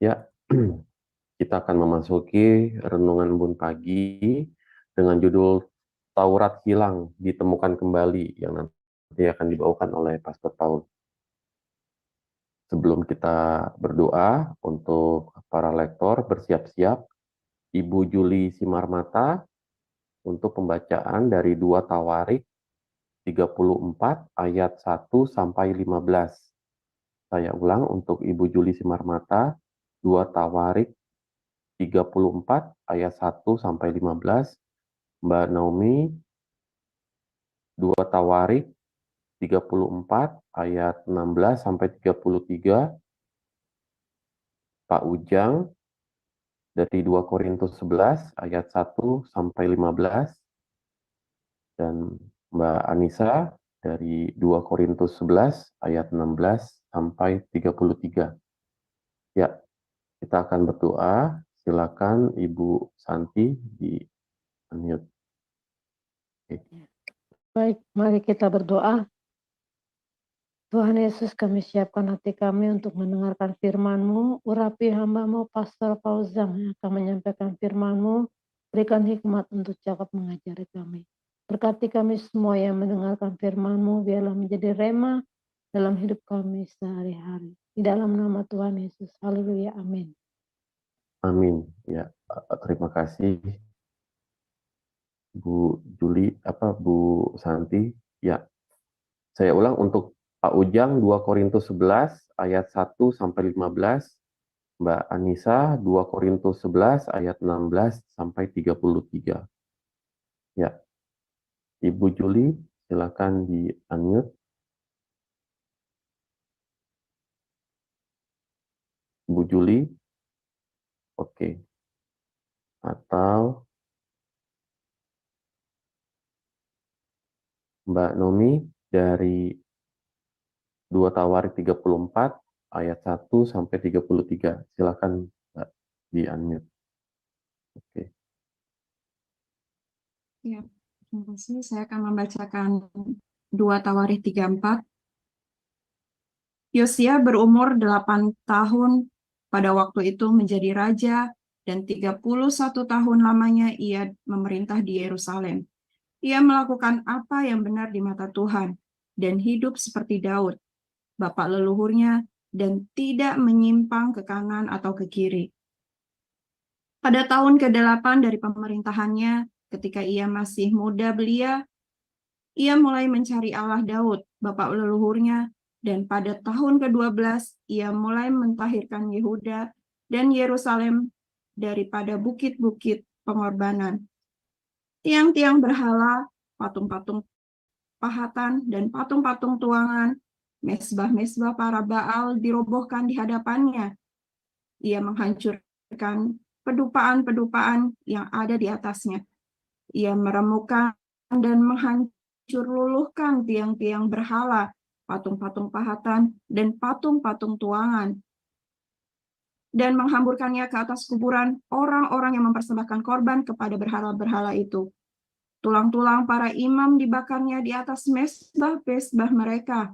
Ya, kita akan memasuki renungan Embun Pagi dengan judul Taurat Hilang Ditemukan Kembali yang nanti akan dibawakan oleh Pastor Paul. Sebelum kita berdoa, untuk para lektor bersiap-siap, Ibu Juli Simarmata untuk pembacaan dari 2 Tawarik 34 ayat 1 sampai 15. Saya ulang untuk Ibu Juli Simarmata, 2 Tawarik 34 ayat 1 sampai 15, Mbak Naomi 2 Tawarik 34 ayat 16 sampai 33, Pak Ujang dari 2 Korintus 11 ayat 1 sampai 15, dan Mbak Anissa dari 2 Korintus 11 ayat 16 sampai 33. Ya, kita akan berdoa. Silakan Ibu Santi di unmute. Baik, mari kita berdoa. Tuhan Yesus, kami siapkan hati kami untuk mendengarkan firman-Mu. Urapi hamba-Mu, Pastor Fauzan, yang akan menyampaikan firman-Mu. Berikan hikmat untuk cakap mengajari kami. Berkati kami semua yang mendengarkan firman-Mu, biarlah menjadi rema dalam hidup kami sehari-hari. Di dalam nama Tuhan Yesus. Haleluya. Amin. Amin. Ya, terima kasih Bu Juli, Bu Santi. Ya, saya ulang untuk Pak Ujang 2 Korintus 11 ayat 1 sampai 15, Mbak Anissa 2 Korintus 11 ayat 16 sampai 33. Ya, Ibu Juli silakan di unmute. Bu Juli. Oke. Atau Mbak Nomi dari 2 Tawarik 34 ayat 1 sampai 33. Silakan Mbak di unmute. Oke. Ya, terima kasih. Saya akan membacakan 2 Tawarikh 34. Yosia berumur 8 tahun pada waktu itu menjadi raja, dan 31 tahun lamanya ia memerintah di Yerusalem. Ia melakukan apa yang benar di mata Tuhan dan hidup seperti Daud, bapak leluhurnya, dan tidak menyimpang ke kanan atau ke kiri. Pada tahun ke-8 dari pemerintahannya, ketika ia masih muda belia, ia mulai mencari Allah Daud, bapak leluhurnya, dan pada tahun ke-12 ia mulai mentahirkan Yehuda dan Yerusalem daripada bukit-bukit pengorbanan. Tiang-tiang berhala, patung-patung pahatan, dan patung-patung tuangan, mesbah-mesbah para Baal dirobohkan di hadapannya. Ia menghancurkan pedupaan-pedupaan yang ada di atasnya. Ia meremukkan dan menghancur luluhkan tiang-tiang berhala, patung-patung pahatan, dan patung-patung tuangan, dan menghamburkannya ke atas kuburan orang-orang yang mempersembahkan korban kepada berhala-berhala itu. Tulang-tulang para imam dibakarnya di atas mesbah-mesbah mereka.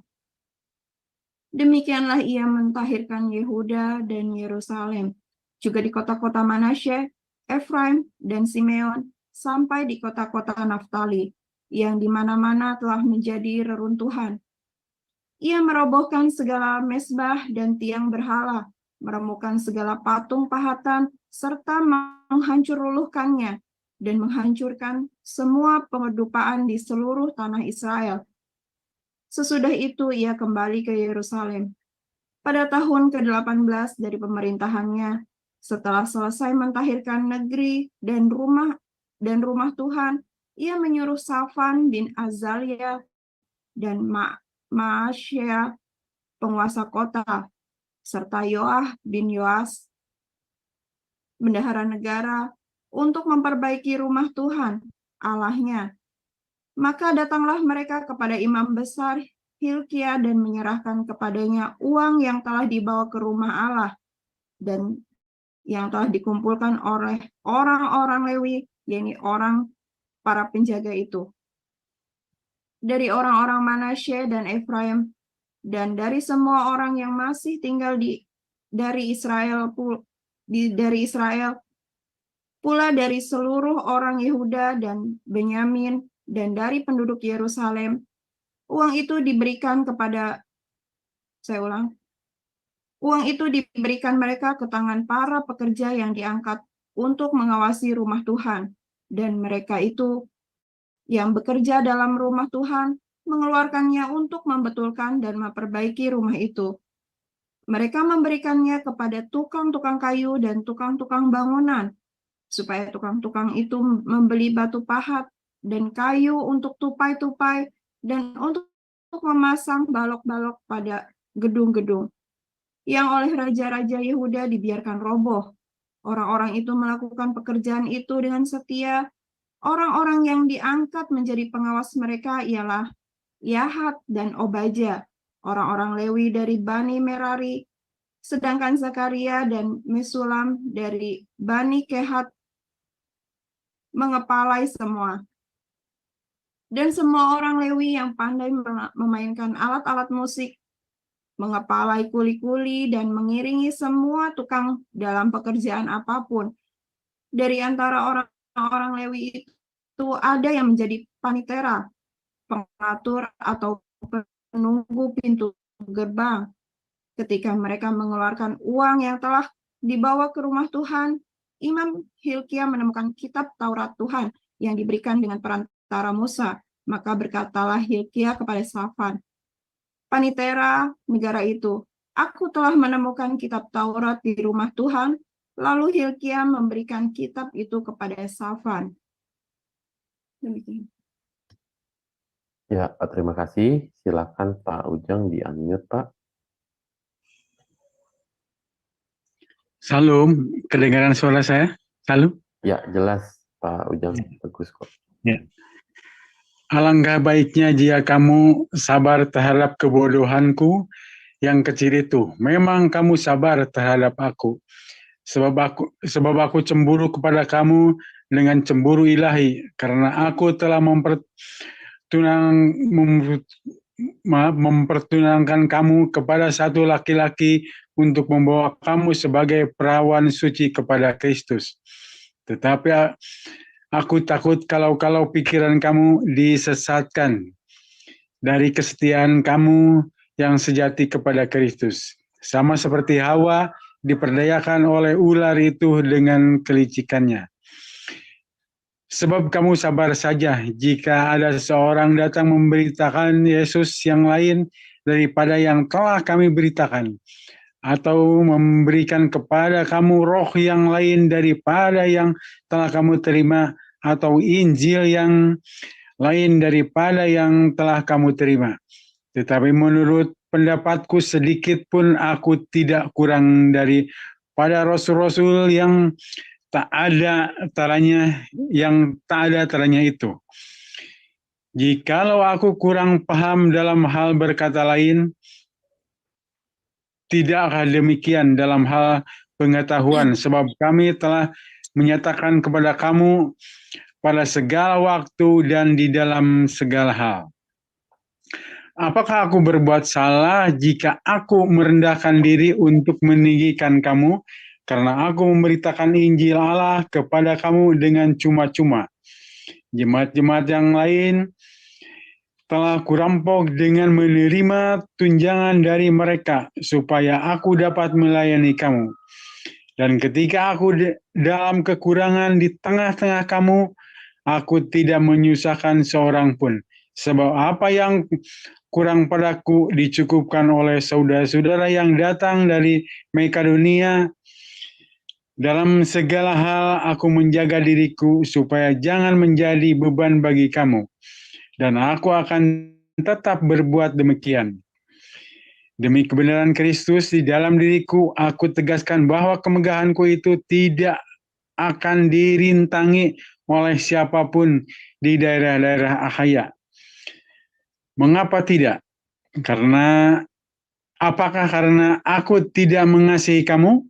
Demikianlah ia mentahirkan Yehuda dan Yerusalem, juga di kota-kota Manasye, Efraim, dan Simeon, sampai di kota-kota Naftali, yang di mana-mana telah menjadi reruntuhan. Ia merobohkan segala mesbah dan tiang berhala, meremukkan segala patung pahatan, serta menghancur luluhkannya, dan menghancurkan semua pengedupaan di seluruh tanah Israel. Sesudah itu ia kembali ke Yerusalem. Pada tahun ke-18 dari pemerintahannya, setelah selesai mentahirkan negeri dan rumah Tuhan, ia menyuruh Safan bin Azalia dan Maasya, penguasa kota, serta Yoah bin Yoas, bendahara negara, untuk memperbaiki rumah Tuhan, Allahnya. Maka datanglah mereka kepada imam besar Hilkia dan menyerahkan kepadanya uang yang telah dibawa ke rumah Allah dan yang telah dikumpulkan oleh orang-orang Lewi, yakni para penjaga itu. Dari orang-orang Manasye dan Efraim, dan dari semua orang yang masih tinggal di dari Israel pula dari seluruh orang Yehuda dan Benyamin dan dari penduduk Yerusalem. Uang itu diberikan mereka ke tangan para pekerja yang diangkat untuk mengawasi rumah Tuhan, dan mereka itu yang bekerja dalam rumah Tuhan mengeluarkannya untuk membetulkan dan memperbaiki rumah itu. Mereka memberikannya kepada tukang-tukang kayu dan tukang-tukang bangunan, supaya tukang-tukang itu membeli batu pahat dan kayu untuk tupai-tupai dan untuk memasang balok-balok pada gedung-gedung yang oleh raja-raja Yehuda dibiarkan roboh. Orang-orang itu melakukan pekerjaan itu dengan setia. Orang-orang yang diangkat menjadi pengawas mereka ialah Yahat dan Obaja, orang-orang Lewi dari Bani Merari, sedangkan Zakaria dan Mesulam dari Bani Kehat mengepalai semua. Dan semua orang Lewi yang pandai memainkan alat-alat musik, mengepalai kuli-kuli, dan mengiringi semua tukang dalam pekerjaan apapun. Dari antara orang-orang Lewi itu ada yang menjadi panitera, pengatur atau penunggu pintu gerbang. Ketika mereka mengeluarkan uang yang telah dibawa ke rumah Tuhan, Imam Hilkia menemukan kitab Taurat Tuhan yang diberikan dengan perantara Musa. Maka berkatalah Hilkia kepada Safan, panitera negara itu, aku telah menemukan kitab Taurat di rumah Tuhan. Lalu Hilkia memberikan kitab itu kepada Safan. Demikian. Ya, terima kasih. Silakan Pak Ujang di-unmute, Pak. Salam, kedengaran suara saya? Salam? Ya, jelas Pak Ujang. Bagus kok. Ya. Alangkah baiknya jika kamu sabar terhadap kebodohanku yang kecil itu. Memang kamu sabar terhadap aku. Sebab aku cemburu kepada kamu dengan cemburu ilahi, karena aku telah mempertunangkan kamu kepada satu laki-laki untuk membawa kamu sebagai perawan suci kepada Kristus. Tetapi aku takut kalau pikiran kamu disesatkan dari kesetiaan kamu yang sejati kepada Kristus. Sama seperti Hawa diperdayakan oleh ular itu dengan kelicikannya. Sebab kamu sabar saja jika ada seorang datang memberitakan Yesus yang lain daripada yang telah kami beritakan, atau memberikan kepada kamu roh yang lain daripada yang telah kamu terima, atau Injil yang lain daripada yang telah kamu terima. Tetapi menurut pendapatku sedikit pun aku tidak kurang daripada rasul-rasul yang tak ada taranya itu. Jikalau aku kurang paham dalam hal berkata lain, tidakkah demikian dalam hal pengetahuan, sebab kami telah menyatakan kepada kamu pada segala waktu dan di dalam segala hal. Apakah aku berbuat salah jika aku merendahkan diri untuk meninggikan kamu, karena aku memberitakan Injil Allah kepada kamu dengan cuma-cuma? Jemaat-jemaat yang lain telah kurampok dengan menerima tunjangan dari mereka, supaya aku dapat melayani kamu. Dan ketika aku dalam kekurangan di tengah-tengah kamu, aku tidak menyusahkan seorang pun. Sebab apa yang kurang padaku dicukupkan oleh saudara-saudara yang datang dari Makedonia. Dalam segala hal aku menjaga diriku supaya jangan menjadi beban bagi kamu. Dan aku akan tetap berbuat demikian. Demi kebenaran Kristus di dalam diriku, aku tegaskan bahwa kemegahanku itu tidak akan dirintangi oleh siapapun di daerah-daerah Akhaya. Mengapa tidak? Apakah karena aku tidak mengasihi kamu?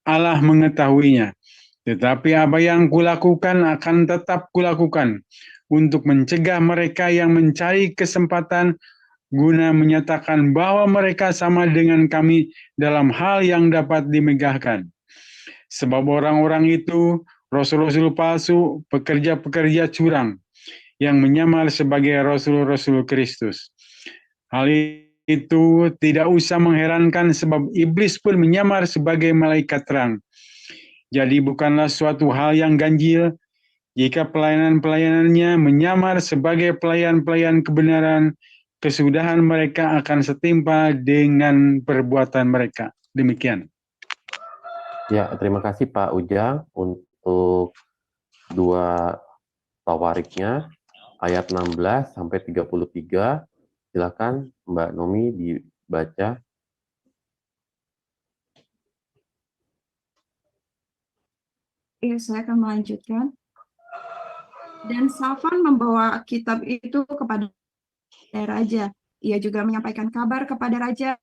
Allah mengetahuinya. Tetapi apa yang kulakukan akan tetap kulakukan untuk mencegah mereka yang mencari kesempatan guna menyatakan bahwa mereka sama dengan kami dalam hal yang dapat dimegahkan. Sebab orang-orang itu rasul-rasul palsu, pekerja-pekerja curang, yang menyamar sebagai rasul-rasul Kristus. Hal itu tidak usah mengherankan sebab iblis pun menyamar sebagai malaikat terang. Jadi bukanlah suatu hal yang ganjil jika pelayan-pelayanannya menyamar sebagai pelayan-pelayan kebenaran, kesudahan mereka akan setimpa dengan perbuatan mereka. Demikian. Ya, terima kasih Pak Ujang untuk dua tawariknya, ayat 16 sampai 33. Silakan Mbak Nomi dibaca. Saya akan melanjutkan. Dan Safan membawa kitab itu kepada raja. Ia juga menyampaikan kabar kepada raja,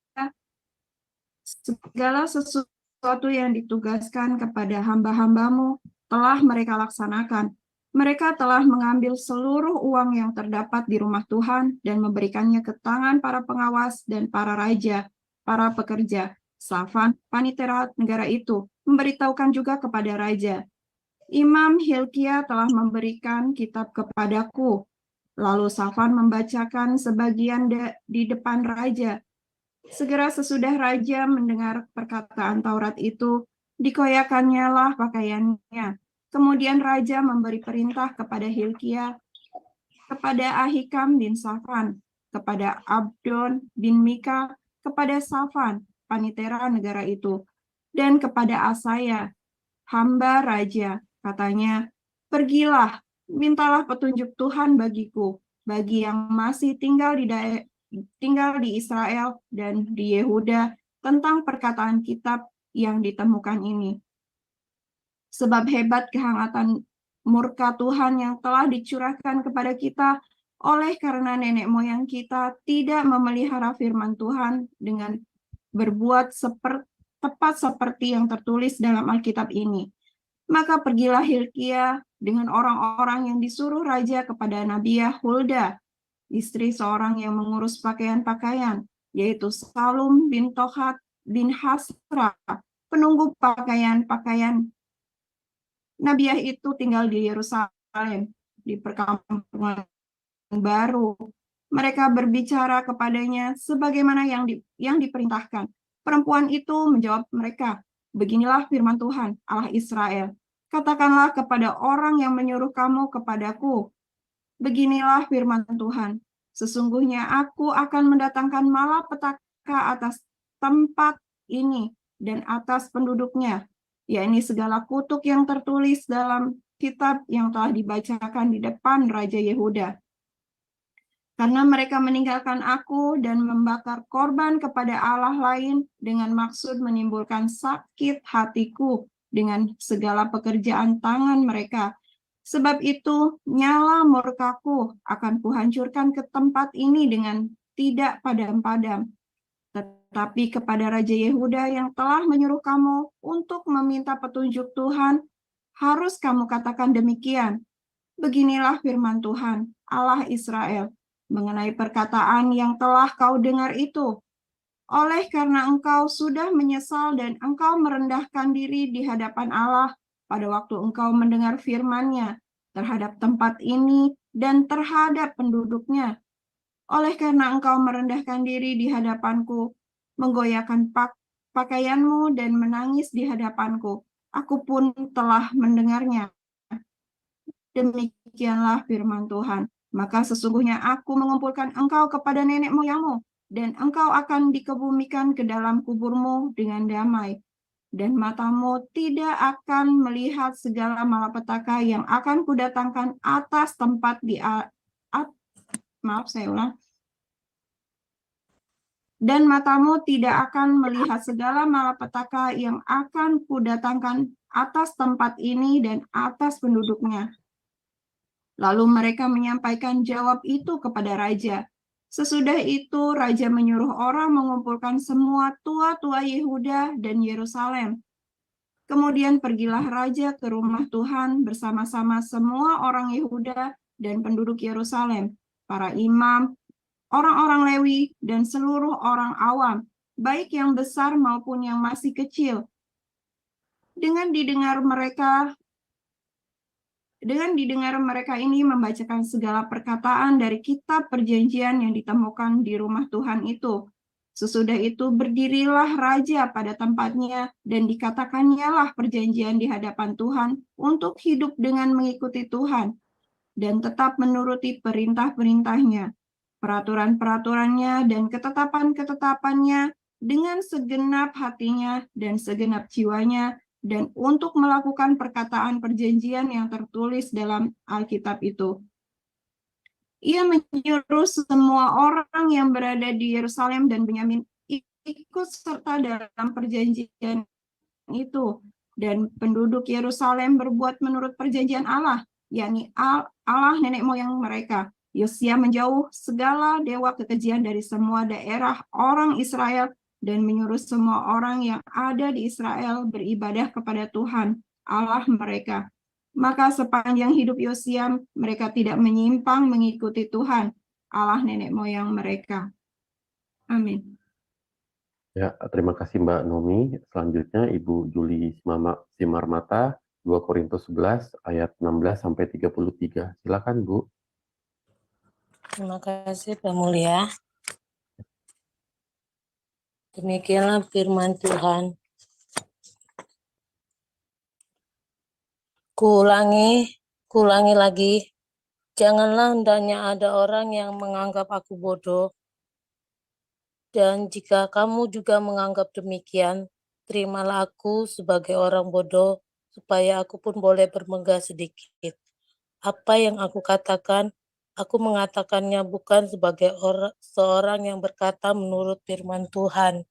segala sesuatu yang ditugaskan kepada hamba-hambamu telah mereka laksanakan. Mereka telah mengambil seluruh uang yang terdapat di rumah Tuhan dan memberikannya ke tangan para pengawas dan para raja, para pekerja. Safan, panitera negara itu, memberitahukan juga kepada raja, Imam Hilkia telah memberikan kitab kepadaku. Lalu Safan membacakan sebagian di depan raja. Segera sesudah raja mendengar perkataan Taurat itu, dikoyakannya lah pakaiannya. Kemudian raja memberi perintah kepada Hilkia, kepada Ahikam bin Safan, kepada Abdon bin Mika, kepada Safan, panitera negara itu, dan kepada Asaya, hamba raja. Katanya, pergilah, mintalah petunjuk Tuhan bagiku, bagi yang masih tinggal di Israel dan di Yehuda tentang perkataan kitab yang ditemukan ini. Sebab hebat kehangatan murka Tuhan yang telah dicurahkan kepada kita oleh karena nenek moyang kita tidak memelihara firman Tuhan dengan berbuat tepat seperti yang tertulis dalam Alkitab ini. Maka pergilah Hilkia dengan orang-orang yang disuruh raja kepada Nabiah Hulda, istri seorang yang mengurus pakaian-pakaian, yaitu Salum bin Tohat bin Hasra, penunggu pakaian-pakaian. Nabiah itu tinggal di Yerusalem, di perkampungan baru. Mereka berbicara kepadanya sebagaimana yang diperintahkan. Perempuan itu menjawab mereka, beginilah firman Tuhan, Allah Israel. Katakanlah kepada orang yang menyuruh kamu kepadaku, beginilah firman Tuhan. Sesungguhnya aku akan mendatangkan malapetaka atas tempat ini dan atas penduduknya, yakni segala kutuk yang tertulis dalam kitab yang telah dibacakan di depan Raja Yehuda. Karena mereka meninggalkan aku dan membakar korban kepada Allah lain dengan maksud menimbulkan sakit hatiku dengan segala pekerjaan tangan mereka. Sebab itu, nyala murkaku akan kuhancurkan ke tempat ini dengan tidak padam-padam. Tetapi kepada Raja Yehuda yang telah menyuruh kamu untuk meminta petunjuk Tuhan, harus kamu katakan demikian. Beginilah firman Tuhan, Allah Israel, mengenai perkataan yang telah kau dengar itu. Oleh karena engkau sudah menyesal dan engkau merendahkan diri di hadapan Allah pada waktu engkau mendengar firman-Nya terhadap tempat ini dan terhadap penduduknya. Oleh karena engkau merendahkan diri di hadapanku, menggoyahkan pakaianmu dan menangis di hadapanku, aku pun telah mendengarnya. Demikianlah firman Tuhan. Maka sesungguhnya aku mengumpulkan engkau kepada nenek moyangmu, dan engkau akan dikebumikan ke dalam kuburmu dengan damai. Dan matamu tidak akan melihat segala malapetaka yang akan kudatangkan atas tempat Dan matamu tidak akan melihat segala malapetaka yang akan kudatangkan atas tempat ini dan atas penduduknya. Lalu mereka menyampaikan jawab itu kepada raja. Sesudah itu, raja menyuruh orang mengumpulkan semua tua-tua Yehuda dan Yerusalem. Kemudian pergilah raja ke rumah Tuhan bersama-sama semua orang Yehuda dan penduduk Yerusalem, para imam, orang-orang Lewi, dan seluruh orang awam, baik yang besar maupun yang masih kecil. Dengan didengar mereka ini membacakan segala perkataan dari kitab perjanjian yang ditemukan di rumah Tuhan itu. Sesudah itu berdirilah raja pada tempatnya dan dikatakannya lah perjanjian di hadapan Tuhan untuk hidup dengan mengikuti Tuhan dan tetap menuruti perintah-perintahnya, peraturan-peraturannya dan ketetapan-ketetapannya dengan segenap hatinya dan segenap jiwanya, dan untuk melakukan perkataan perjanjian yang tertulis dalam Alkitab itu. Ia menyuruh semua orang yang berada di Yerusalem dan Benyamin ikut serta dalam perjanjian itu, dan penduduk Yerusalem berbuat menurut perjanjian Allah, yakni Allah nenek moyang mereka. Yosia menjauh segala dewa kekejian dari semua daerah orang Israel dan menyuruh semua orang yang ada di Israel beribadah kepada Tuhan Allah mereka. Maka sepanjang hidup Yosia mereka tidak menyimpang mengikuti Tuhan Allah nenek moyang mereka. Amin. Ya, terima kasih Mbak Nomi. Selanjutnya Ibu Juli Simarmata, 2 Korintus 11 ayat 16 sampai 33. Silakan Bu. Terima kasih Pak Mulia. Demikianlah firman Tuhan. Kuulangi lagi. Janganlah hendaknya ada orang yang menganggap aku bodoh. Dan jika kamu juga menganggap demikian, terimalah aku sebagai orang bodoh, supaya aku pun boleh bermegah sedikit. Apa yang aku katakan, aku mengatakannya bukan sebagai seorang yang berkata menurut firman Tuhan,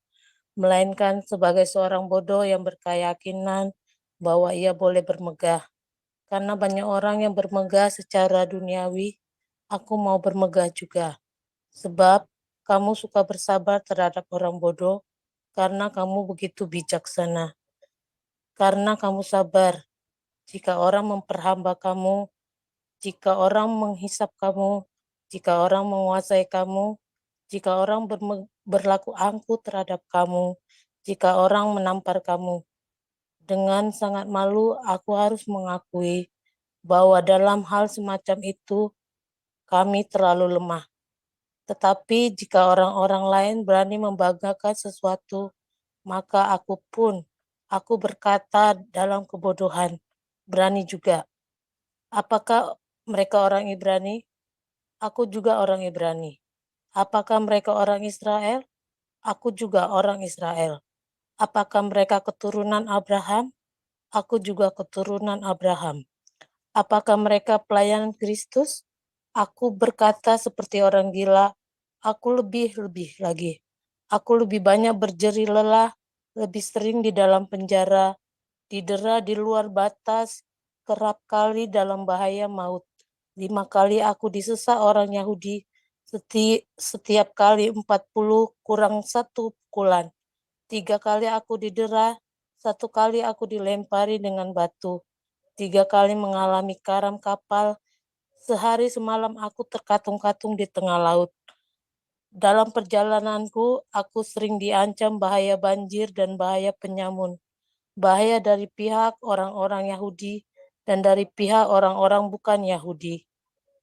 melainkan sebagai seorang bodoh yang berkeyakinan bahwa ia boleh bermegah. Karena banyak orang yang bermegah secara duniawi, aku mau bermegah juga. Sebab kamu suka bersabar terhadap orang bodoh, karena kamu begitu bijaksana. Karena kamu sabar, jika orang memperhamba kamu, jika orang menghisap kamu, jika orang menguasai kamu, jika orang berlaku angkuh terhadap kamu, jika orang menampar kamu. Dengan sangat malu aku harus mengakui bahwa dalam hal semacam itu kami terlalu lemah. Tetapi jika orang-orang lain berani membanggakan sesuatu, maka aku berkata dalam kebodohan, berani juga. Apakah mereka orang Ibrani? Aku juga orang Ibrani. Apakah mereka orang Israel? Aku juga orang Israel. Apakah mereka keturunan Abraham? Aku juga keturunan Abraham. Apakah mereka pelayan Kristus? Aku berkata seperti orang gila. Aku lebih lagi. Aku lebih banyak berjeri lelah, lebih sering di dalam penjara, didera di luar batas, kerap kali dalam bahaya maut. 5 kali aku disesat orang Yahudi, setiap kali 40 kurang 1 pukulan. 3 kali aku didera, 1 kali aku dilempari dengan batu. 3 kali mengalami karam kapal, sehari semalam aku terkatung-katung di tengah laut. Dalam perjalananku, aku sering diancam bahaya banjir dan bahaya penyamun. Bahaya dari pihak orang-orang Yahudi dan dari pihak orang-orang bukan Yahudi.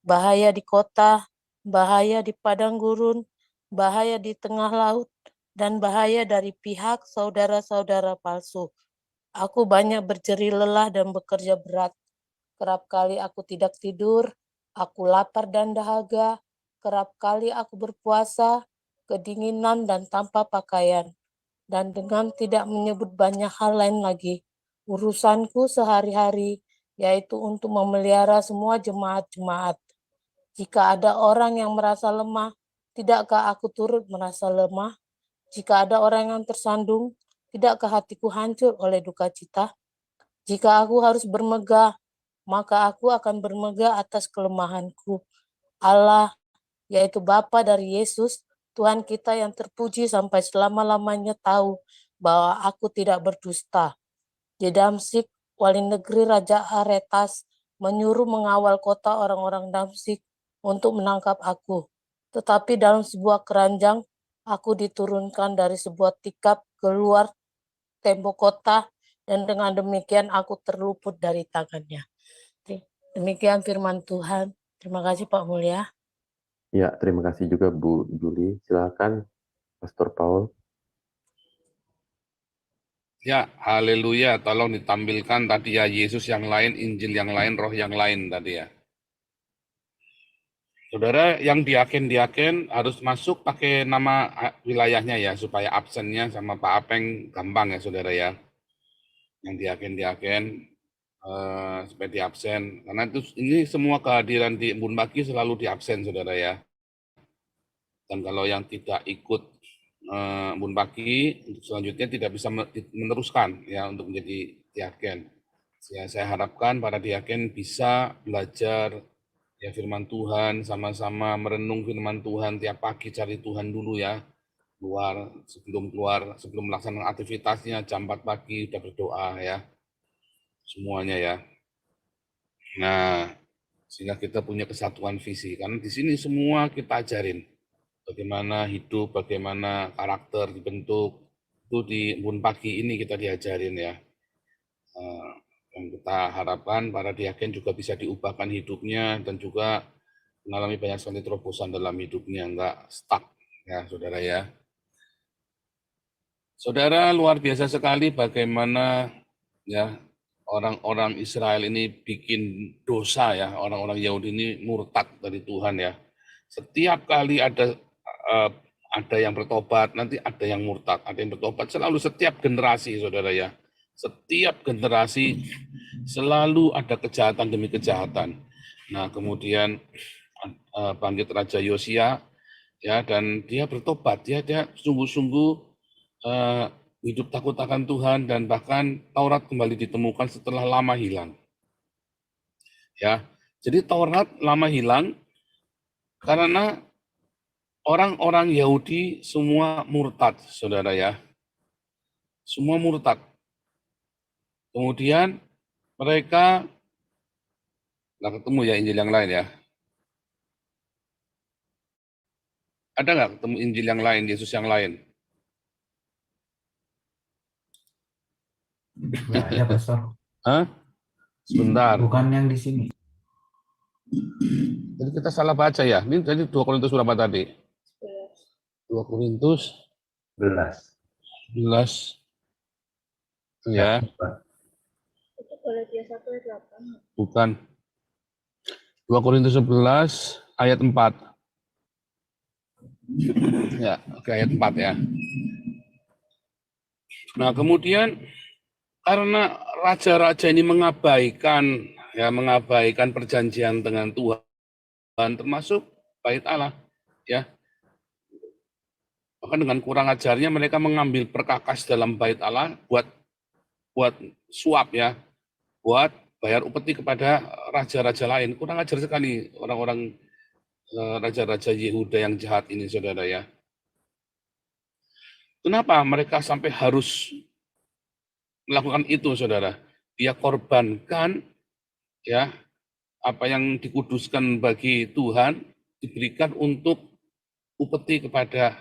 Bahaya di kota, bahaya di padang gurun, bahaya di tengah laut, dan bahaya dari pihak saudara-saudara palsu. Aku banyak berjeri lelah dan bekerja berat. Kerap kali aku tidak tidur, aku lapar dan dahaga. Kerap kali aku berpuasa, kedinginan dan tanpa pakaian. Dan dengan tidak menyebut banyak hal lain lagi, urusanku sehari-hari yaitu untuk memelihara semua jemaat-jemaat. Jika ada orang yang merasa lemah, tidakkah aku turut merasa lemah? Jika ada orang yang tersandung, tidakkah hatiku hancur oleh duka cita? Jika aku harus bermegah, maka aku akan bermegah atas kelemahanku. Allah, yaitu Bapa dari Yesus, Tuhan kita yang terpuji sampai selama-lamanya tahu bahwa aku tidak berdusta. Di Damsik, wali negeri Raja Aretas menyuruh mengawal kota orang-orang Damsik untuk menangkap aku. Tetapi dalam sebuah keranjang, aku diturunkan dari sebuah tikap keluar tembok kota, dan dengan demikian aku terluput dari tangannya. Demikian firman Tuhan. Terima kasih Pak Mulya. Ya, terima kasih juga Bu Juli. Silakan Pastor Paul. Ya, haleluya. Tolong ditampilkan tadi ya, Yesus yang lain, Injil yang lain, roh yang lain tadi ya. Saudara, yang diaken harus masuk pakai nama wilayahnya ya, supaya absennya sama Pak Apeng gampang ya saudara ya. Yang diaken supaya di absen. Karena itu ini semua kehadiran di Embun Pagi selalu di absen saudara ya. Dan kalau yang tidak ikut Embun Pagi, selanjutnya tidak bisa meneruskan ya untuk menjadi diaken. Ya, saya harapkan para diaken bisa belajar ya firman Tuhan, sama-sama merenung firman Tuhan tiap pagi, cari Tuhan dulu ya. Sebelum melaksanakan aktivitasnya jam 4 pagi udah berdoa ya. Semuanya ya. Nah, sehingga kita punya kesatuan visi, karena di sini semua kita ajarin bagaimana hidup, bagaimana karakter dibentuk. Itu di Embun Pagi ini kita diajarin ya. Yang kita harapkan para diaken juga bisa diubahkan hidupnya dan juga mengalami banyak sekali terobosan dalam hidupnya, enggak stuck ya saudara ya. Saudara, luar biasa sekali bagaimana ya orang-orang Israel ini bikin dosa ya, orang-orang Yahudi ini murtad dari Tuhan ya. Setiap kali ada yang bertobat, nanti ada yang murtad, ada yang bertobat, selalu setiap generasi saudara ya. Setiap generasi selalu ada kejahatan demi kejahatan. Nah, kemudian bangkit Raja Yosia ya, dan dia bertobat, dia sungguh-sungguh hidup takut akan Tuhan, dan bahkan Taurat kembali ditemukan setelah lama hilang. Ya, jadi Taurat lama hilang karena orang-orang Yahudi semua murtad, saudara ya. Semua murtad. Kemudian mereka nggak ketemu ya Injil yang lain ya. Ada nggak ketemu Injil yang lain, Yesus yang lain? Nggak ada, Pastor. Hah? Sebentar. Bukan yang di sini. Jadi kita salah baca ya. Ini jadi 2 Korintus berapa tadi? 2 Korintus 11. 11. Ya. Bukan. 2 Korintus 11 ayat 4. Ya, oke, ayat 4 ya. Nah, kemudian karena raja-raja ini mengabaikan perjanjian dengan Tuhan, termasuk bait Allah, ya. Bahkan dengan kurang ajarnya mereka mengambil perkakas dalam bait Allah buat suap ya, buat bayar upeti kepada raja-raja lain. Kurang ajar sekali orang-orang raja-raja Yehuda yang jahat ini, saudara ya. Kenapa mereka sampai harus melakukan itu, saudara? Dia korbankan ya apa yang dikuduskan bagi Tuhan, diberikan untuk upeti kepada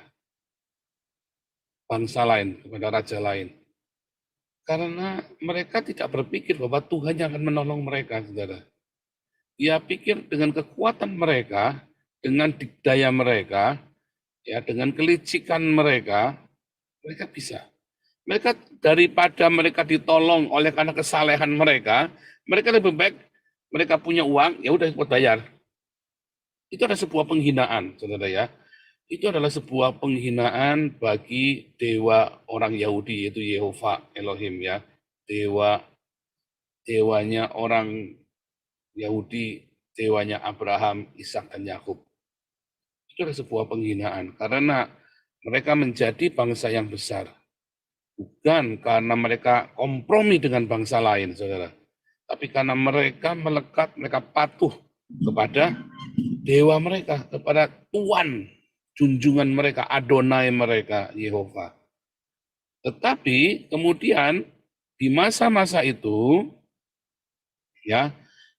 bangsa lain, kepada raja lain. Karena mereka tidak berpikir bahwa Tuhan yang akan menolong mereka, saudara. Dia pikir dengan kekuatan mereka, dengan dikdaya mereka, ya, dengan kelicikan mereka bisa. Mereka daripada mereka ditolong oleh karena kesalehan mereka lebih baik mereka punya uang, ya udah ikut bayar. Itu adalah sebuah penghinaan, saudara ya. Itu adalah sebuah penghinaan bagi dewa orang Yahudi, yaitu Yehova Elohim ya. Dewanya orang Yahudi, dewanya Abraham, Ishak dan Yakub. Itu adalah sebuah penghinaan karena mereka menjadi bangsa yang besar. Bukan karena mereka kompromi dengan bangsa lain, saudara. Tapi karena mereka melekat, mereka patuh kepada dewa mereka, kepada Tuhan, junjungan mereka, Adonai mereka, Yehova. Tetapi kemudian di masa-masa itu, ya,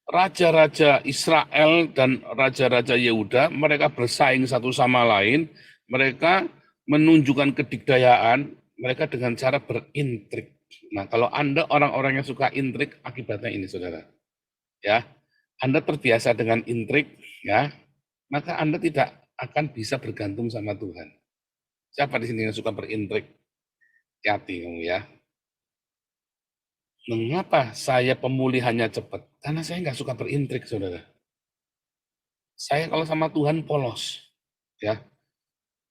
raja-raja Israel dan raja-raja Yehuda, mereka bersaing satu sama lain, mereka menunjukkan kedikdayaan mereka dengan cara berintrik. Nah, kalau Anda orang-orang yang suka intrik, akibatnya ini, saudara. Ya, Anda terbiasa dengan intrik, ya, maka Anda tidak akan bisa bergantung sama Tuhan. Siapa di sini yang suka berintrik? Hati-hati kamu ya. Mengapa saya pemulihannya cepat? Karena saya nggak suka berintrik, saudara. Saya kalau sama Tuhan polos, ya.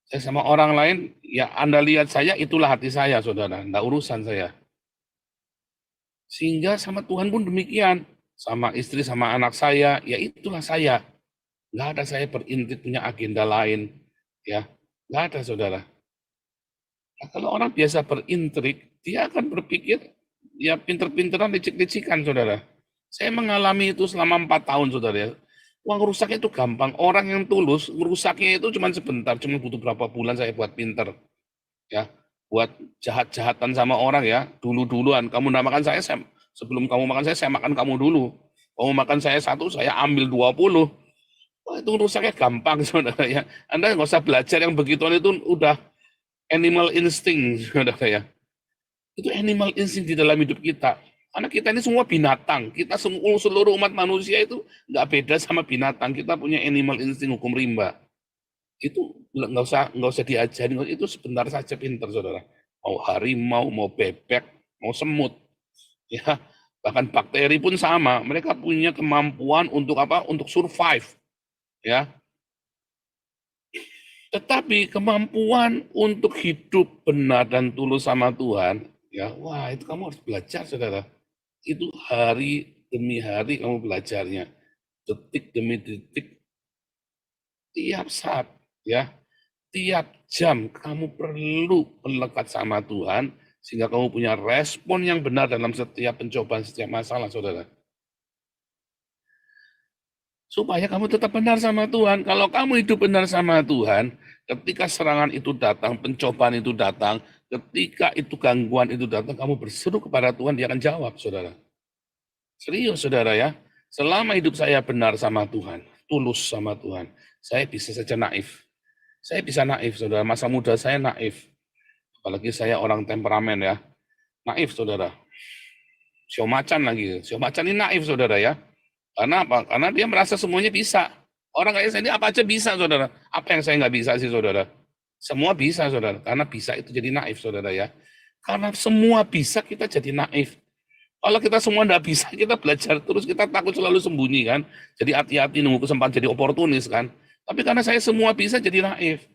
Saya sama orang lain, ya Anda lihat saya, itulah hati saya, saudara. Nggak urusan saya. Sehingga sama Tuhan pun demikian. Sama istri, sama anak saya, ya itulah saya. Nggak ada saya berintrik punya agenda lain. Ya, nggak ada, saudara. Nah, kalau orang biasa berintrik, dia akan berpikir, ya pinter-pinteran, licik-licikan, saudara. Saya mengalami itu selama 4 tahun, saudara. Ya. Uang rusaknya itu gampang. Orang yang tulus, rusaknya itu cuma sebentar, cuma butuh berapa bulan saya buat pinter. Ya, buat jahat-jahatan sama orang ya, dulu-duluan. Kamu nggak makan saya, sebelum kamu makan saya makan kamu dulu. Kamu makan saya 1, saya ambil 20. Wah, itu rusaknya gampang, saudara ya. Anda nggak usah belajar yang begituan, itu udah animal instinct, saudara ya. Itu animal instinct di dalam hidup kita. Karena kita ini semua binatang. Kita semua, seluruh umat manusia itu nggak beda sama binatang. Kita punya animal instinct hukum rimba. Itu nggak usah diajarin. Itu sebentar saja pinter, saudara. Mau harimau, mau bebek, mau semut. Ya, bahkan bakteri pun sama. Mereka punya kemampuan untuk apa? Untuk survive. Ya, tetapi kemampuan untuk hidup benar dan tulus sama Tuhan, ya, wah itu kamu harus belajar, saudara. Itu hari demi hari kamu belajarnya, detik demi detik, tiap saat, ya, tiap jam kamu perlu melekat sama Tuhan, sehingga kamu punya respon yang benar dalam setiap pencobaan, setiap masalah, saudara. Supaya kamu tetap benar sama Tuhan. Kalau kamu hidup benar sama Tuhan, ketika serangan itu datang, pencobaan itu datang, ketika itu gangguan itu datang, kamu berseru kepada Tuhan, dia akan jawab, saudara. Serius, saudara ya. Selama hidup saya benar sama Tuhan, tulus sama Tuhan, saya bisa saja naif. Saya bisa naif, saudara. Masa muda saya naif. Apalagi saya orang temperamen ya. Naif, saudara. Sio macan lagi. Sio macan ini naif, saudara ya. Karena apa? Karena dia merasa semuanya bisa. Orang kayak saya ini apa aja bisa, saudara. Apa yang saya nggak bisa sih, saudara? Semua bisa, saudara. Karena bisa itu jadi naif, saudara ya. Karena semua bisa, kita jadi naif. Kalau kita semua nggak bisa, kita belajar terus, kita takut selalu sembunyi kan. Jadi hati-hati nunggu kesempatan jadi oportunis kan. Tapi karena saya semua bisa, jadi naif.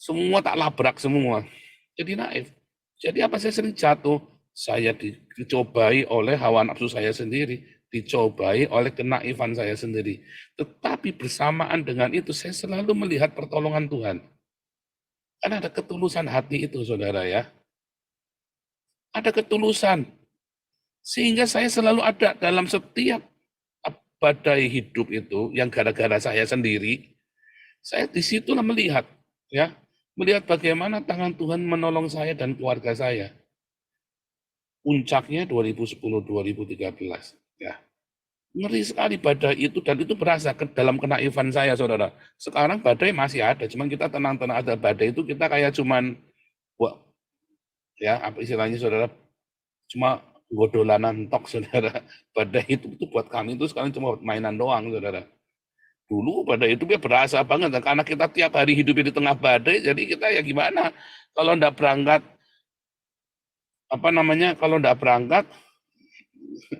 Semua tak labrak semua. Jadi naif. Jadi apa saya sering jatuh? Saya dicobai oleh hawa nafsu saya sendiri, dicobai oleh kenaifan saya sendiri. Tetapi bersamaan dengan itu, saya selalu melihat pertolongan Tuhan. Karena ada ketulusan hati itu, saudara ya. Ada ketulusan. Sehingga saya selalu ada dalam setiap badai hidup itu, yang gara-gara saya sendiri, saya disitulah melihat, ya, melihat bagaimana tangan Tuhan menolong saya dan keluarga saya. Puncaknya 2010-2013, ya. Ngeri sekali badai itu, dan itu berasa dalam kenaifan saya, saudara. Sekarang badai masih ada, cuman kita tenang-tenang. Ada badai itu kita kayak cuman, ya apa istilahnya, saudara, cuma godolanan tok, saudara. Badai itu buat kami itu sekarang cuma mainan doang, saudara. Dulu badai itu dia berasa banget, karena kita tiap hari hidup di tengah badai, jadi kita ya gimana? Kalau ndak berangkat, kalau ndak berangkat,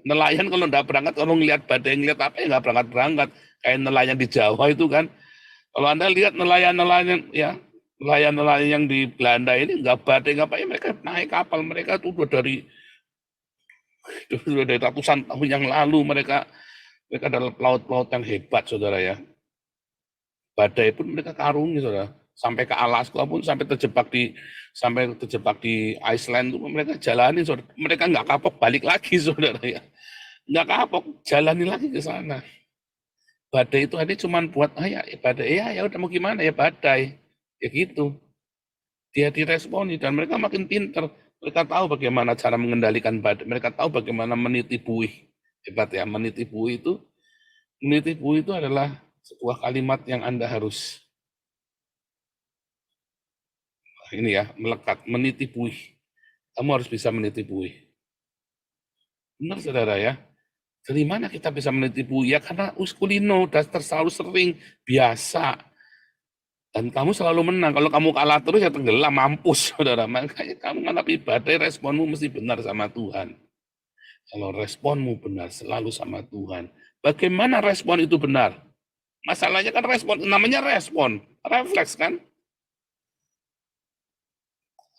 nelayan kalau ndak berangkat, kalau ngelihat badai, ngelihat apa ya nggak berangkat-berangkat. Kayak nelayan di Jawa itu kan. Kalau Anda lihat nelayan-nelayan ya, nelayan-nelayan yang di Belanda ini nggak badai, nggak apa ya, mereka naik kapal, mereka tuh udah dari ratusan tahun yang lalu, mereka adalah pelaut-pelaut yang hebat, saudara ya. Badai pun mereka karungi, saudara. Sampai ke Alaska pun, sampai terjebak di Iceland tuh mereka jalani, saudara. Mereka nggak kapok balik lagi, saudara ya. Nggak kapok, jalani lagi ke sana. Badai itu hanya cuma buat badai ya udah mau gimana ya badai, ya gitu. Dia diresponi dan mereka makin pinter. Mereka tahu bagaimana cara mengendalikan badai. Mereka tahu bagaimana meniti buih. Hebat ya, meniti buih itu Menitipu itu adalah sebuah kalimat yang Anda harus melekat, menitipui. Kamu harus bisa menitipui. Benar saudara ya. Dari mana kita bisa menitipui? Ya karena uskulino, dasar selalu sering, biasa. Dan kamu selalu menang. Kalau kamu kalah terus ya tenggelam, mampus saudara. Makanya kamu menghadapi badai, responmu mesti benar sama Tuhan. Kalau responmu benar selalu sama Tuhan. Bagaimana respon itu benar? Masalahnya kan respon, namanya respon, refleks kan?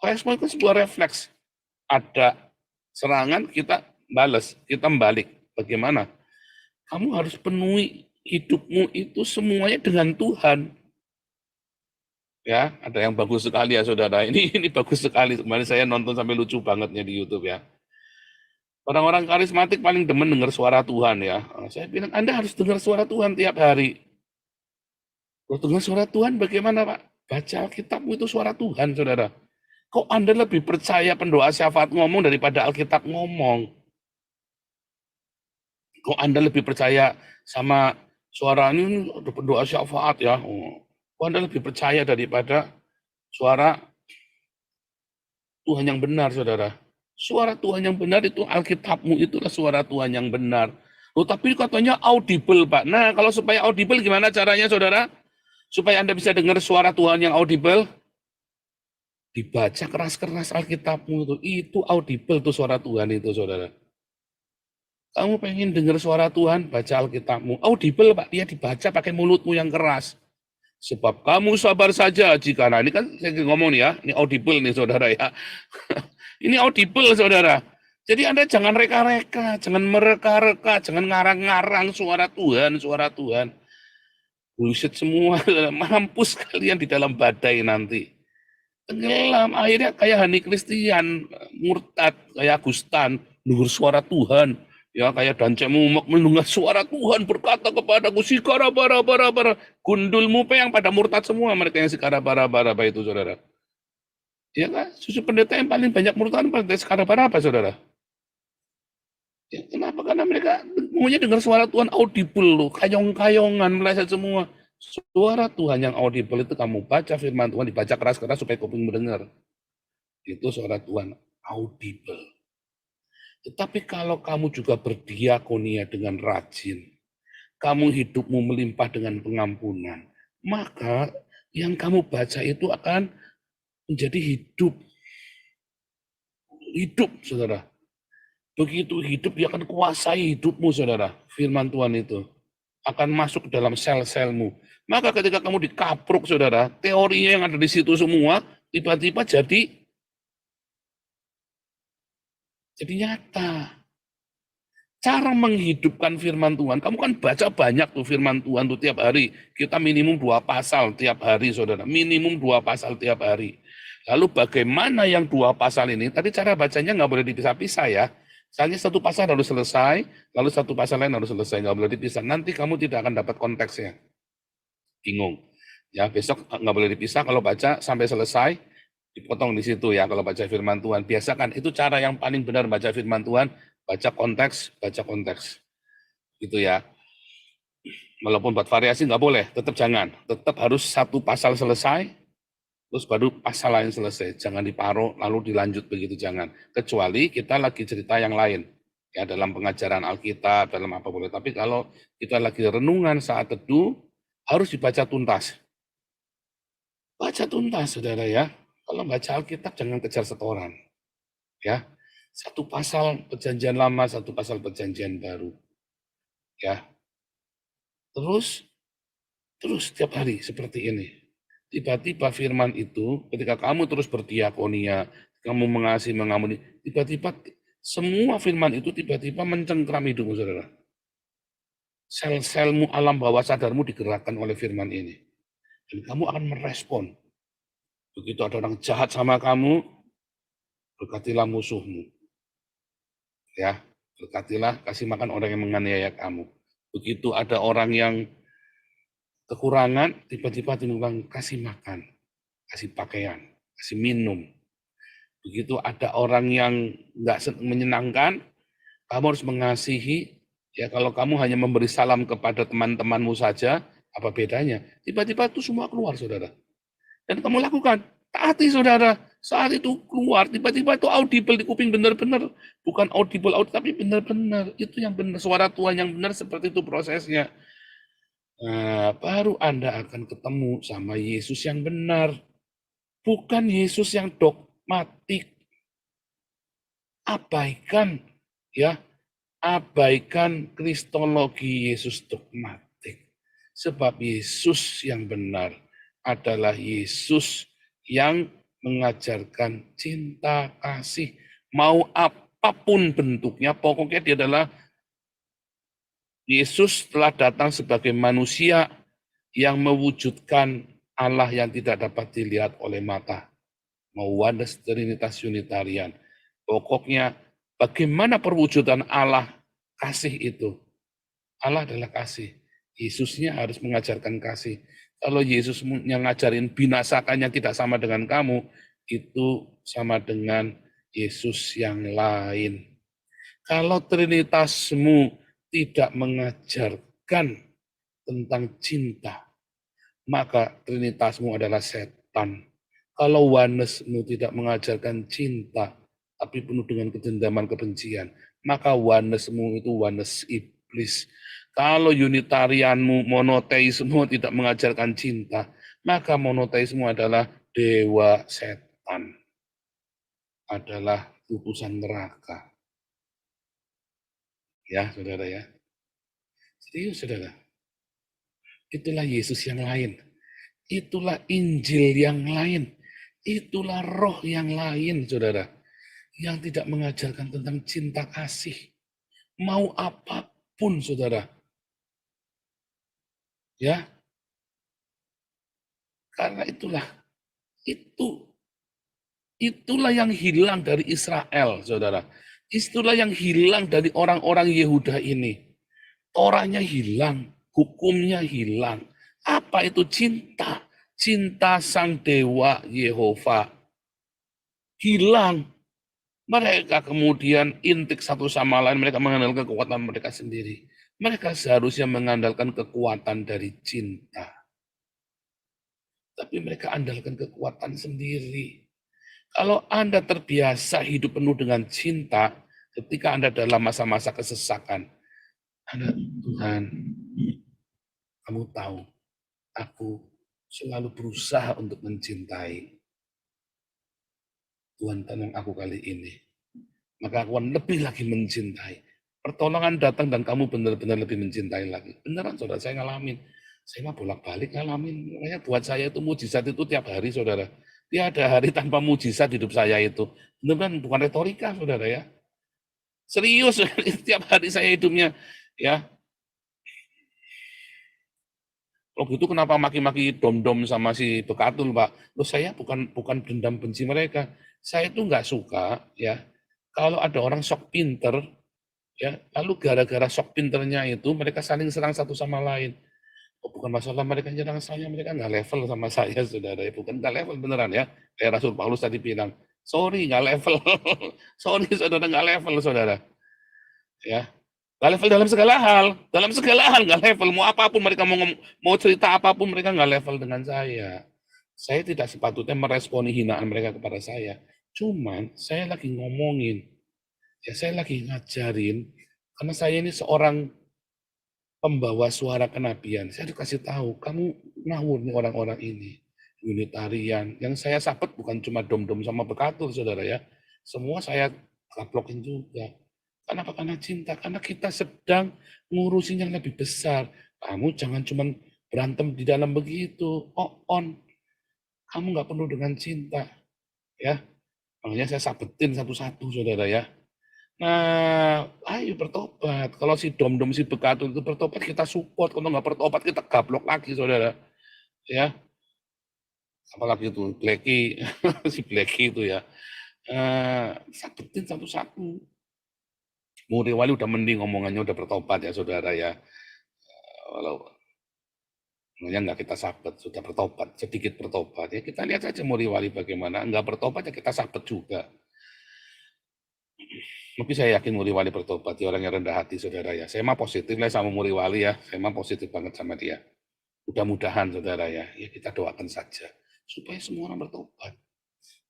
Respon itu sebuah refleks. Ada serangan, kita balas, kita balik. Bagaimana? Kamu harus penuhi hidupmu itu semuanya dengan Tuhan. Ya, ada yang bagus sekali ya saudara. Ini bagus sekali. Kemarin saya nonton sampai lucu bangetnya di YouTube ya. Orang-orang karismatik paling demen dengar suara Tuhan ya. Saya bilang Anda harus dengar suara Tuhan tiap hari. Kalau dengar suara Tuhan bagaimana Pak? Baca Alkitabmu itu suara Tuhan saudara. Kok Anda lebih percaya pendoa syafaat ngomong daripada Alkitab ngomong? Kok Anda lebih percaya sama suara ini pendoa syafaat ya? Kok Anda lebih percaya daripada suara Tuhan yang benar, saudara? Suara Tuhan yang benar itu Alkitabmu, itulah suara Tuhan yang benar. Oh, tapi katanya audible, Pak. Nah, kalau supaya audible gimana caranya, saudara? Supaya Anda bisa dengar suara Tuhan yang audible, dibaca keras-keras Alkitabmu itu audible tuh suara Tuhan itu, saudara. Kamu pengen dengar suara Tuhan, baca Alkitabmu. Audible, Pak, dia dibaca pakai mulutmu yang keras. Sebab kamu sabar saja jika, nah ini kan saya ngomong nih ya, ini audible nih saudara ya. Ini audible saudara. Jadi Anda jangan reka-reka, jangan mereka-reka, jangan ngarang-ngarang suara Tuhan, suara Tuhan. Bullshit semua, mampus kalian di dalam badai nanti. Tenggelam, akhirnya kayak Hani Christian, murtad, kayak Agustan, dengar suara Tuhan. Ya kayak Dance Mumek mendengar suara Tuhan berkata kepadaku, sikara bara bara bara. Gundulmu yang pada murtad semua mereka yang sikara bara bara itu saudara. Ya kan, susu pendeta yang paling banyak murtad pada sikara bara apa saudara? Ya, kenapa? Karena mereka maunya dengar suara Tuhan audible loh, kayong-kayongan meleset semua. Suara Tuhan yang audible itu kamu baca firman Tuhan, dibaca keras-keras supaya kupingmu dengar. Itu suara Tuhan audible. Tetapi kalau kamu juga berdiakonia dengan rajin, kamu hidupmu melimpah dengan pengampunan, maka yang kamu baca itu akan menjadi hidup. Hidup, saudara. Begitu hidup, dia akan kuasai hidupmu, saudara. Firman Tuhan itu akan masuk ke dalam sel-selmu. Maka ketika kamu dikapruk, saudara, teorinya yang ada di situ semua, tiba-tiba jadi nyata. Cara menghidupkan firman Tuhan, kamu kan baca banyak tuh firman Tuhan tuh tiap hari. Kita minimum 2 pasal tiap hari, saudara. Minimum 2 pasal tiap hari. Lalu bagaimana yang 2 pasal ini? Tadi cara bacanya nggak boleh dipisah-pisah ya. Misalnya 1 pasal harus selesai, lalu 1 pasal lain harus selesai, nggak boleh dipisah. Nanti kamu tidak akan dapat konteksnya. Bingung. Ya, besok nggak boleh dipisah, kalau baca sampai selesai, dipotong di situ ya kalau baca firman Tuhan. Biasakan, itu cara yang paling benar baca firman Tuhan, baca konteks, gitu ya. Walaupun buat variasi nggak boleh, tetap jangan. Tetap harus 1 pasal selesai, terus baru pasal lain selesai. Jangan diparuh, lalu dilanjut begitu, jangan. Kecuali kita lagi cerita yang lain. Ya, dalam pengajaran Alkitab, dalam apa boleh. Tapi kalau kita lagi renungan saat teduh, harus dibaca tuntas. Baca tuntas, saudara ya. Kalau baca Alkitab, jangan kejar setoran. Ya, 1 pasal perjanjian lama, 1 pasal perjanjian baru. Ya, terus setiap hari seperti ini. Tiba-tiba firman itu, ketika kamu terus berdiakonia, kamu mengasihi, mengampuni, tiba-tiba semua firman itu tiba-tiba mencengkram hidupmu, saudara. Sel-selmu, alam bawah sadarmu digerakkan oleh firman ini. Dan kamu akan merespon. Begitu ada orang jahat sama kamu, berkatilah musuhmu. Ya, berkatilah, kasih makan orang yang menganiaya kamu. Begitu ada orang yang kekurangan, tiba-tiba timbul kasih makan, kasih pakaian, kasih minum. Begitu ada orang yang nggak menyenangkan, kamu harus mengasihi, Ya, kalau kamu hanya memberi salam kepada teman-temanmu saja, apa bedanya? Tiba-tiba itu semua keluar, saudara. Dan kamu lakukan. Taati, saudara. Saat itu keluar, tiba-tiba itu audible di kuping, benar-benar. Bukan audible out, tapi benar-benar. Itu yang benar, suara Tuhan yang benar, seperti itu prosesnya. Nah, baru Anda akan ketemu sama Yesus yang benar. Bukan Yesus yang dogmatik. Abaikan, ya. Abaikan kristologi Yesus dogmatik. Sebab Yesus yang benar adalah Yesus yang mengajarkan cinta kasih. Mau apapun bentuknya, pokoknya dia adalah Yesus telah datang sebagai manusia yang mewujudkan Allah yang tidak dapat dilihat oleh mata. Mau oneness, Trinitas, Unitarian. Pokoknya bagaimana perwujudan Allah kasih itu. Allah adalah kasih. Yesusnya harus mengajarkan kasih. Kalau Yesus yang ngajarin binasakan yang tidak sama dengan kamu, itu sama dengan Yesus yang lain. Kalau Trinitasmu tidak mengajarkan tentang cinta, maka Trinitasmu adalah setan. Kalau onenessmu tidak mengajarkan cinta, tapi penuh dengan kedendaman kebencian, maka onenessmu itu oneness iblis. Kalau Unitarianmu, monoteismu tidak mengajarkan cinta, maka monoteismu adalah dewa setan, adalah utusan neraka. Ya, saudara ya. Serius, saudara. Itulah Yesus yang lain. Itulah Injil yang lain. Itulah roh yang lain, saudara. Yang tidak mengajarkan tentang cinta kasih. Mau apapun, saudara. Ya. Karena itulah yang hilang dari Israel, saudara. Itulah yang hilang dari orang-orang Yehuda ini. Torahnya hilang, hukumnya hilang. Apa itu cinta? Cinta sang dewa Yehova. Hilang. Mereka kemudian intik satu sama lain, mereka mengandalkan kekuatan mereka sendiri. Mereka seharusnya mengandalkan kekuatan dari cinta. Tapi mereka andalkan kekuatan sendiri. Kalau Anda terbiasa hidup penuh dengan cinta, ketika Anda dalam masa-masa kesesakan, Anda, Tuhan, kamu tahu, aku selalu berusaha untuk mencintai. Tuhan, tolong aku kali ini. Maka aku akan lebih lagi mencintai. Pertolongan datang dan kamu benar-benar lebih mencintai lagi. Beneran, saudara, saya ngalamin. Saya mah bolak-balik ngalamin. Makanya buat saya itu mujizat itu tiap hari, saudara. Tiada hari tanpa mujizat hidup saya itu. Beneran, bukan retorika, saudara ya. Serius, tiap hari saya hidupnya. Ya, kalau gitu kenapa maki-maki dom-dom sama si bekatul, Pak? Loh, saya bukan dendam benci mereka. Saya itu nggak suka, ya, kalau ada orang sok pinter, ya, lalu gara-gara sok pinternya itu mereka saling serang satu sama lain. Oh, bukan masalah mereka nyerang saya, mereka nggak level sama saya, saudara. Bukan nggak level beneran ya. Kayak Rasul Paulus tadi bilang, sorry nggak level, sorry saudara nggak level, saudara. Ya, nggak level dalam segala hal nggak level. Mau apapun mereka mau cerita apapun mereka nggak level dengan saya. Saya tidak sepatutnya meresponi hinaan mereka kepada saya. Cuman saya lagi ngomongin, ya saya lagi ngajarin, karena saya ini seorang pembawa suara kenabian. Saya dikasih tahu, kamu ngawur nih orang-orang ini. Unitarian. Yang saya sapet bukan cuma dom-dom sama bekatul, saudara ya. Semua saya kaplokin juga. Kenapa? Karena cinta. Karena kita sedang ngurusin yang lebih besar. Kamu jangan cuma berantem di dalam begitu. Kamu nggak perlu dengan cinta. Ya, makanya saya sabetin satu-satu, saudara ya. Nah, ayo bertobat. Kalau si dom-dom, si bekatul itu bertobat, kita support. Kalau nggak bertobat, kita gablok lagi, saudara. Ya, apalagi itu Blacky, si Blacky itu ya. Sabetin satu-satu. Muriwali udah mending ngomongannya, udah bertobat ya, saudara ya. Walau yang nggak kita sabet, sudah bertobat, sedikit bertobat. Ya kita lihat saja Muriwali bagaimana. Nggak bertobat ya kita sabet juga. Tapi saya yakin Muriwali bertobat, dia orang yang rendah hati, saudara ya. Saya mah positif lah sama Muriwali ya, saya mah positif banget sama dia. Mudah-mudahan saudara ya kita doakan saja supaya semua orang bertobat.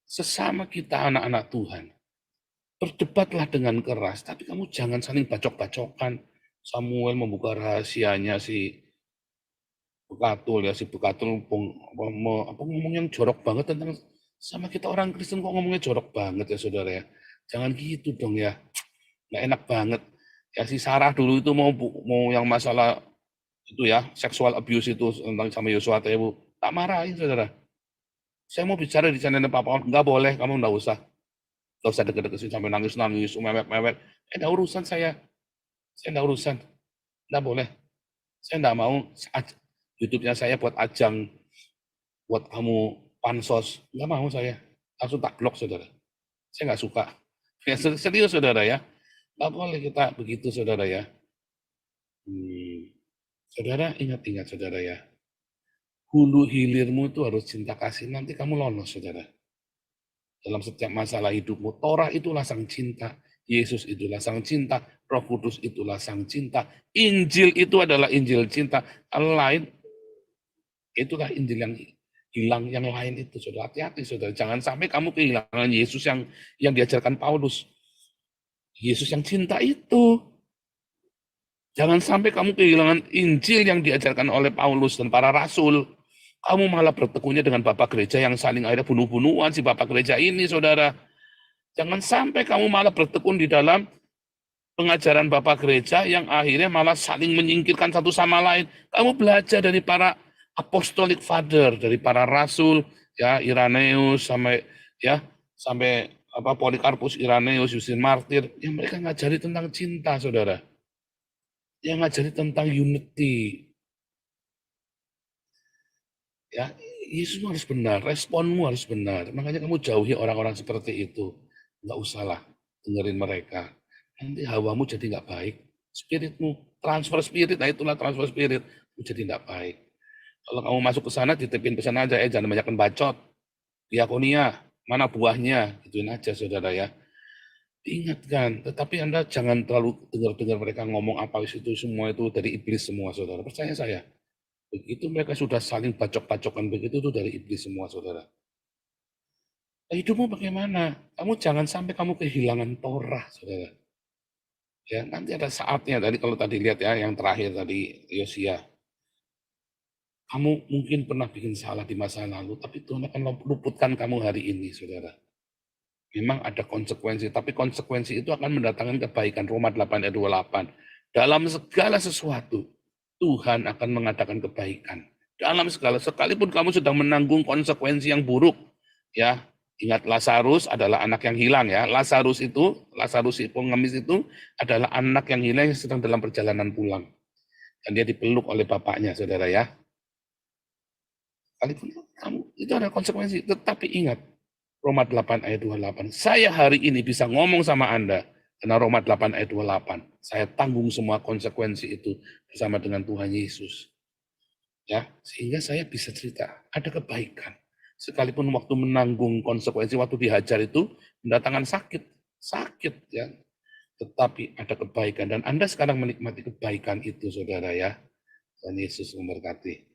Sesama kita anak-anak Tuhan, berdebatlah dengan keras, tapi kamu jangan saling bacok-bacokan. Samuel membuka rahasianya si Bekatul ya, si Bekatul ngomong yang jorok banget tentang sama kita orang Kristen, kok ngomongnya jorok banget ya saudara ya. Jangan gitu dong ya, nggak enak banget. Ya si Sarah dulu itu mau yang masalah itu ya, seksual abuse itu tentang sama Yosua Tewu, tak marahin saudara. Saya mau bicara di channel Papa, nggak boleh, kamu nggak usah deket-deket sini sampai nangis-nangis, mewek-mewek. Nggak urusan saya nggak urusan, nggak boleh. Saya nggak mau YouTube-nya saya buat ajang, buat kamu pansos, nggak mau saya. Langsung tak blok saudara. Saya nggak suka. Ya, serius saudara ya, nggak boleh kita begitu saudara ya. Saudara ingat-ingat saudara ya, hulu hilirmu itu harus cinta kasih, nanti kamu lolos saudara. Dalam setiap masalah hidupmu, Torah itulah sang cinta, Yesus itulah sang cinta, Roh Kudus itulah sang cinta, Injil itu adalah Injil cinta. Yang lain, itulah Injil yang hilang, yang lain itu saudara. Hati-hati saudara, jangan sampai kamu kehilangan Yesus yang diajarkan Paulus. Yesus yang cinta itu. Jangan sampai kamu kehilangan Injil yang diajarkan oleh Paulus dan para rasul. Kamu malah bertekunnya dengan bapak gereja yang saling akhirnya bunuh-bunuhan si bapak gereja ini, saudara. Jangan sampai kamu malah bertekun di dalam pengajaran bapak gereja yang akhirnya malah saling menyingkirkan satu sama lain. Kamu belajar dari para apostolic father, dari para rasul, ya Irenaeus sampai Polikarpus, Irenaeus, Justin Martir, yang mereka ngajari tentang cinta, saudara. Yang ngajari tentang unity. Ya, Yesus harus benar, responmu harus benar. Makanya kamu jauhi orang-orang seperti itu. Nggak usahlah dengerin mereka. Nanti hawamu jadi nggak baik. Spiritmu, transfer spirit, nah itulah transfer spirit. Jadi nggak baik. Kalau kamu masuk ke sana, titipin pesan aja, jangan banyak bacot. Diakonia, mana buahnya? Gituin aja, saudara ya. Diingatkan, tetapi Anda jangan terlalu dengar-dengar mereka ngomong apa itu semua itu dari iblis semua, saudara. Percaya saya. Begitu mereka sudah saling bacok-bacokan begitu, itu dari iblis semua, saudara. Nah, hidupmu bagaimana? Kamu jangan sampai kamu kehilangan Torah, saudara. Ya, nanti ada saatnya, kalau tadi lihat ya, yang terakhir tadi, Yosia. Kamu mungkin pernah bikin salah di masa lalu, tapi Tuhan akan luputkan kamu hari ini, saudara. Memang ada konsekuensi, tapi konsekuensi itu akan mendatangkan kebaikan. Roma 8 ayat 28. Dalam segala sesuatu, Tuhan akan mengadakan kebaikan. Dalam segala, sekalipun kamu sedang menanggung konsekuensi yang buruk, ya, ingat Lazarus adalah anak yang hilang ya. Lazarus si pengemis itu adalah anak yang hilang yang sedang dalam perjalanan pulang. Dan dia dipeluk oleh bapaknya, saudara ya. Sekalipun kamu, itu ada konsekuensi, tetapi ingat, Roma 8 ayat 28, saya hari ini bisa ngomong sama Anda, karena Roma 8 ayat 28, saya tanggung semua konsekuensi itu bersama dengan Tuhan Yesus. Ya, sehingga saya bisa cerita, ada kebaikan. Sekalipun waktu menanggung konsekuensi, waktu dihajar itu, mendatangkan sakit ya. Tetapi ada kebaikan, dan Anda sekarang menikmati kebaikan itu, saudara ya. Dan Yesus memberkati.